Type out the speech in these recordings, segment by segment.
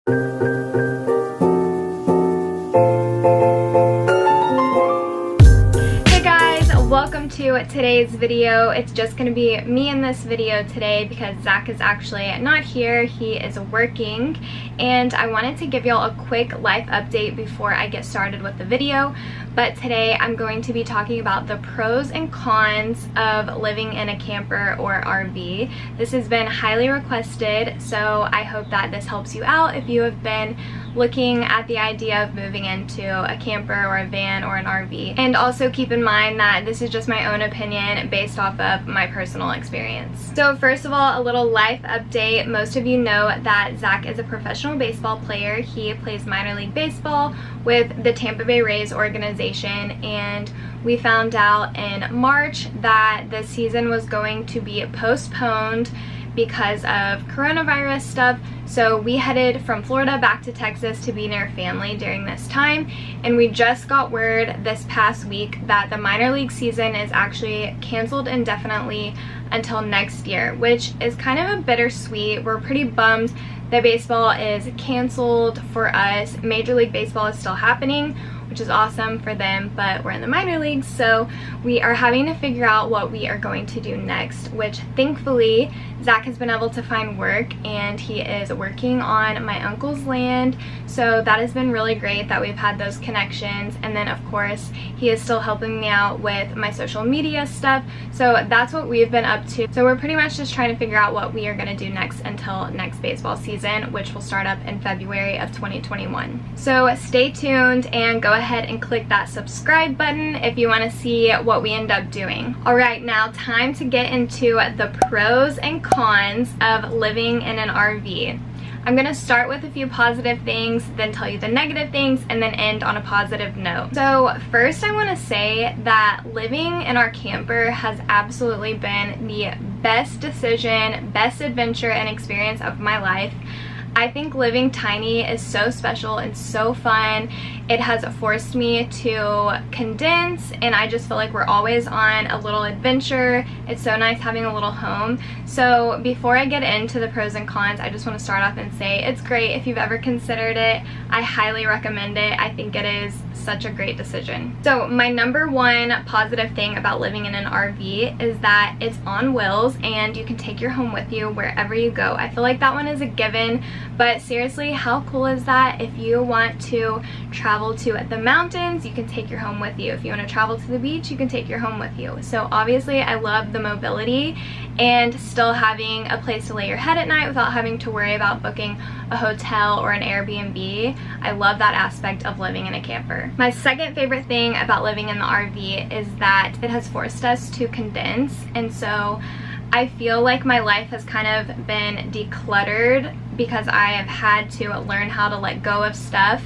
Welcome to today's video. It's just going to be me in this video today because Zach is actually not here. He is working, and I wanted to give y'all a quick life update before I get started with the video. But today I'm going to be talking about the pros and cons of living in a camper or RV. This has been highly requested, so I hope that this helps you out if you have been looking at the idea of moving into a camper or a van or an RV. And also keep in mind that this is just my own opinion based off of my personal experience. So first of all, a little life update. Most of you know that Zach is a professional baseball player. He plays minor league baseball with the Tampa Bay Rays organization, and we found out in March that the season was going to be postponed because of coronavirus stuff. So we headed from Florida back to Texas to be near family during this time, and we just got word this past week that the minor league season is actually canceled indefinitely until next year, which is kind of a bittersweet. We're pretty bummed that baseball is canceled for us. Major League Baseball is still happening, which is awesome for them, but we're in the minor leagues, so we are having to figure out what we are going to do next, which thankfully Zach has been able to find work, and he is working on my uncle's land, so that has been really great that we've had those connections. And then of course he is still helping me out with my social media stuff, so that's what we've been up to. So we're pretty much just trying to figure out what we are going to do next until next baseball season, which will start up in February of 2021. So stay tuned and go ahead and click that subscribe button if you want to see what we end up doing. Alright, now time to get into the pros and cons of living in an RV. I'm going to start with a few positive things, then tell you the negative things, and then end on a positive note. So first I want to say that living in our camper has absolutely been the best decision, best adventure and experience of my life. I think living tiny is so special and so fun. It has forced me to condense, and I just feel like we're always on a little adventure. It's so nice having a little home. So before I get into the pros and cons, I just want to start off and say it's great. If you've ever considered it, I highly recommend it. I think it is such a great decision. So my number one positive thing about living in an RV is that it's on wheels and you can take your home with you wherever you go. I feel like that one is a given, but seriously, how cool is that? If you want to travel to the mountains, you can take your home with you. If you want to travel to the beach, you can take your home with you. So obviously I love the mobility and still having a place to lay your head at night without having to worry about booking a hotel or an Airbnb. I love that aspect of living in a camper. My second favorite thing about living in the RV is that it has forced us to condense, and so I feel like my life has kind of been decluttered because I have had to learn how to let go of stuff.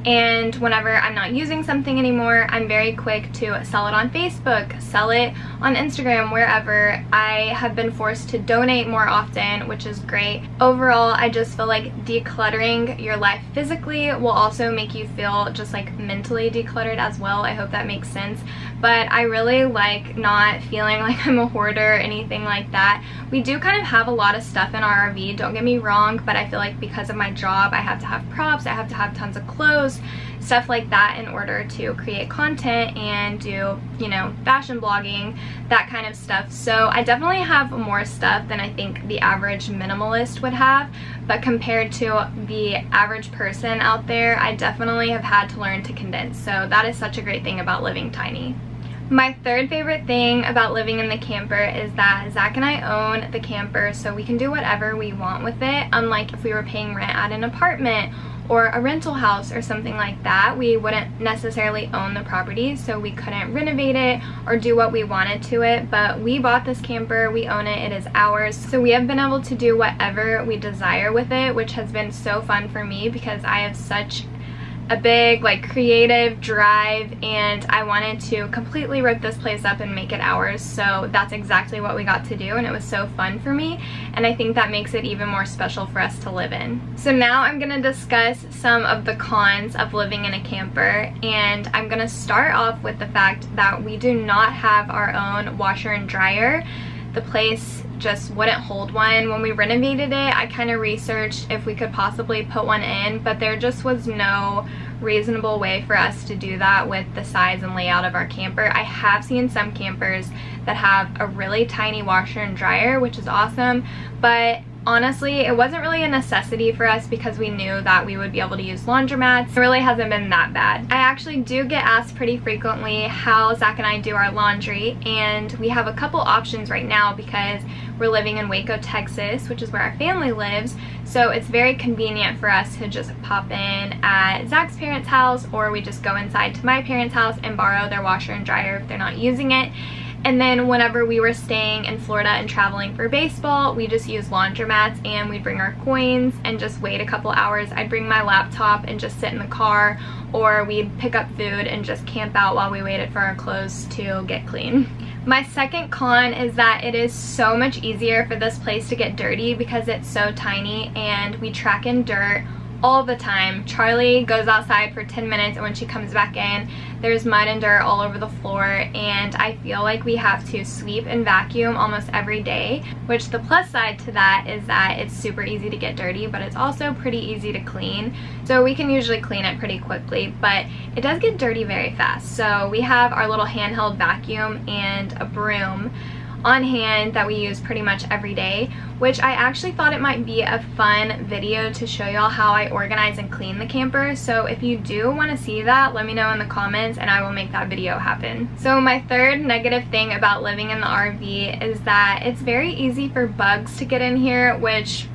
And whenever I'm not using something anymore, I'm very quick to sell it on Facebook, sell it on Instagram, wherever. I have been forced to donate more often, which is great. Overall, I just feel like decluttering your life physically will also make you feel just like mentally decluttered as well. I hope that makes sense. But I really like not feeling like I'm a hoarder or anything like that. We do kind of have a lot of stuff in our RV, don't get me wrong, but I feel like because of my job, I have to have props, I have to have tons of clothes, stuff like that in order to create content and do, you know, fashion blogging, that kind of stuff. So I definitely have more stuff than I think the average minimalist would have, but compared to the average person out there, I definitely have had to learn to condense. So that is such a great thing about living tiny. My third favorite thing about living in the camper is that Zach and I own the camper, so we can do whatever we want with it, unlike if we were paying rent at an apartment or a rental house or something like that. We wouldn't necessarily own the property, so we couldn't renovate it or do what we wanted to it, but we bought this camper, we own it, it is ours, so we have been able to do whatever we desire with it, which has been so fun for me because I have such a big like creative drive and I wanted to completely rip this place up and make it ours. So that's exactly what we got to do, and it was so fun for me, and I think that makes it even more special for us to live in. So now I'm gonna discuss some of the cons of living in a camper, and I'm gonna start off with the fact that we do not have our own washer and dryer. The place just wouldn't hold one. When we renovated it, I kind of researched if we could possibly put one in, but there just was no reasonable way for us to do that with the size and layout of our camper. I have seen some campers that have a really tiny washer and dryer, which is awesome, but honestly, it wasn't really a necessity for us because we knew that we would be able to use laundromats. It really hasn't been that bad. I actually do get asked pretty frequently how Zach and I do our laundry, and we have a couple options right now because we're living in Waco, Texas, which is where our family lives. So it's very convenient for us to just pop in at Zach's parents' house, or we just go inside to my parents' house and borrow their washer and dryer if they're not using it. And then whenever we were staying in Florida and traveling for baseball, we just used laundromats, and we'd bring our coins and just wait a couple hours. I'd bring my laptop and just sit in the car, or we'd pick up food and just camp out while we waited for our clothes to get clean. My second con is that it is so much easier for this place to get dirty because it's so tiny, and we track in dirt all the time. Charlie goes outside for 10 minutes, and when she comes back in, there's mud and dirt all over the floor, and I feel like we have to sweep and vacuum almost every day, which the plus side to that is that it's super easy to get dirty, but it's also pretty easy to clean. So we can usually clean it pretty quickly, but it does get dirty very fast. So we have our little handheld vacuum and a broom on hand that we use pretty much every day, which I actually thought it might be a fun video to show y'all how I organize and clean the camper. So if you do want to see that, let me know in the comments and I will make that video happen. So my third negative thing about living in the RV is that it's very easy for bugs to get in here, which,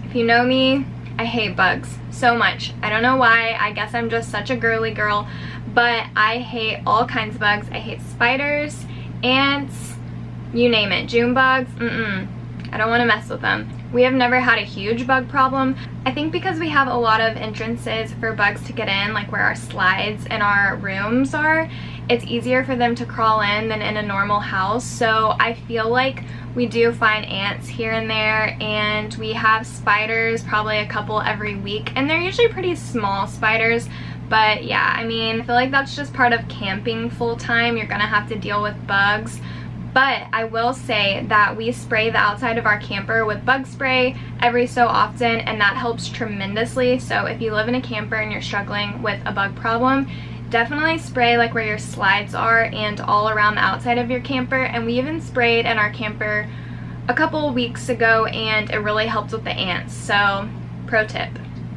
if you know me, I hate bugs so much. I don't know why. I guess I'm just such a girly girl, but I hate all kinds of bugs. I hate spiders, ants, you name it. June bugs, I don't want to mess with them. We have never had a huge bug problem. I think because we have a lot of entrances for bugs to get in, like where our slides and our rooms are, it's easier for them to crawl in than in a normal house. So I feel like we do find ants here and there, and we have spiders, probably a couple every week, and they're usually pretty small spiders. But yeah, I mean, I feel like that's just part of camping full time. You're gonna have to deal with bugs. But I will say that we spray the outside of our camper with bug spray every so often, and that helps tremendously. So if you live in a camper and you're struggling with a bug problem, definitely spray like where your slides are and all around the outside of your camper. And we even sprayed in our camper a couple weeks ago, and it really helped with the ants. So pro tip.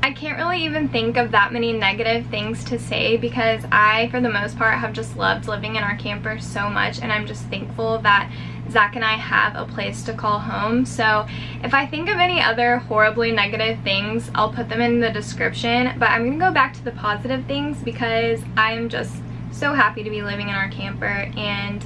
I can't really even think of that many negative things to say because I, for the most part, have just loved living in our camper so much, and I'm just thankful that Zach and I have a place to call home. So if I think of any other horribly negative things, I'll put them in the description, but I'm gonna go back to the positive things because I'm just so happy to be living in our camper, and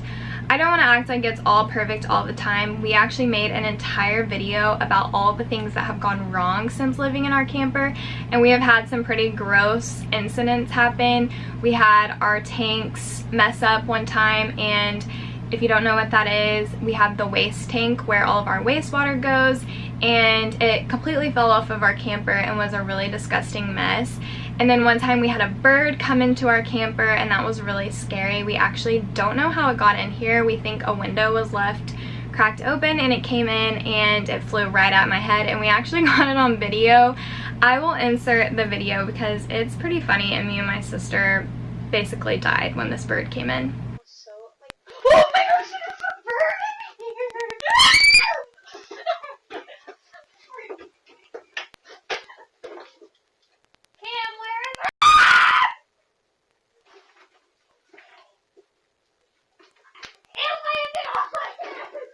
I don't want to act like it's all perfect all the time. We actually made an entire video about all the things that have gone wrong since living in our camper, and we have had some pretty gross incidents happen. We had our tanks mess up one time, and if you don't know what that is, we have the waste tank where all of our wastewater goes, and it completely fell off of our camper and was a really disgusting mess. And then one time we had a bird come into our camper, and that was really scary. We actually don't know how it got in here. We think a window was left cracked open and it came in and it flew right at my head, and we actually got it on video. I will insert the video because it's pretty funny, and me and my sister basically died when this bird came in. So, like, oh my gosh, it's a bird in here! Cam, where is it?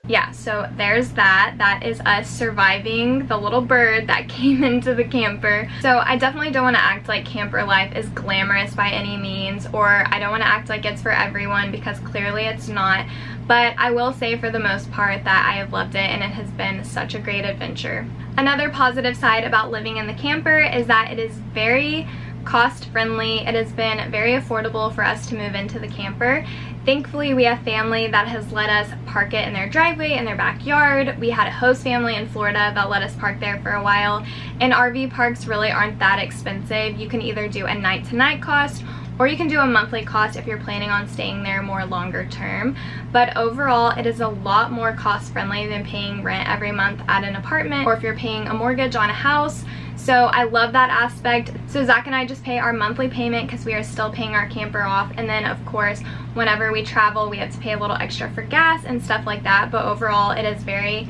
Yeah, so there's that. That is us surviving the little bird that came into the camper. So I definitely don't want to act like camper life is glamorous by any means, or I don't want to act like it's for everyone because clearly it's not. But I will say for the most part that I have loved it, and it has been such a great adventure. Another positive side about living in the camper is that it is very cost friendly. It has been very affordable for us to move into the camper. Thankfully, we have family that has let us park it in their driveway, in their backyard. We had a host family in Florida that let us park there for a while. And RV parks really aren't that expensive. You can either do a night-to-night cost, or you can do a monthly cost if you're planning on staying there more longer term. But overall, it is a lot more cost friendly than paying rent every month at an apartment, or if you're paying a mortgage on a house. So I love that aspect. So Zach and I just pay our monthly payment because we are still paying our camper off. And then of course, whenever we travel, we have to pay a little extra for gas and stuff like that. But overall, it is very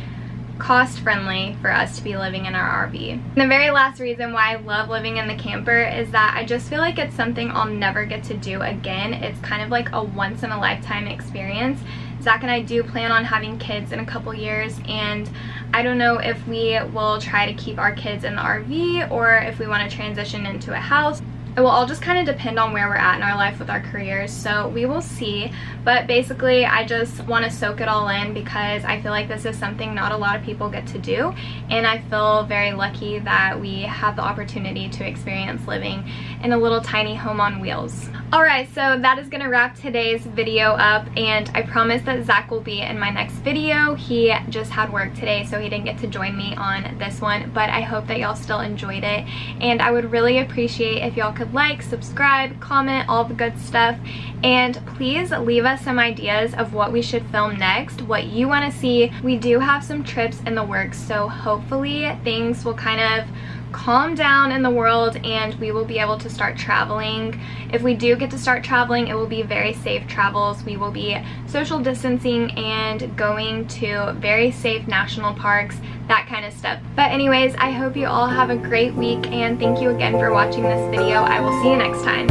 cost friendly for us to be living in our RV. And the very last reason why I love living in the camper is that I just feel like it's something I'll never get to do again. It's kind of like a once in a lifetime experience. Zach and I do plan on having kids in a couple years, and I don't know if we will try to keep our kids in the RV or if we want to transition into a house. It will all just kind of depend on where we're at in our life with our careers, so we will see. But basically, I just want to soak it all in because I feel like this is something not a lot of people get to do, and I feel very lucky that we have the opportunity to experience living in a little tiny home on wheels. Alright, so that is going to wrap today's video up, and I promise that Zach will be in my next video. He just had work today, so he didn't get to join me on this one, but I hope that y'all still enjoyed it, and I would really appreciate if y'all could like, subscribe, comment, all the good stuff, and please leave us some ideas of what we should film next, what you want to see. We do have some trips in the works, so hopefully things will kind of calm down in the world and we will be able to start traveling. If we do get to start traveling, it will be very safe travels. We will be social distancing and going to very safe national parks, that kind of stuff. But anyways, I hope you all have a great week, and thank you again for watching this video. I will see you next time.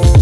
Bye!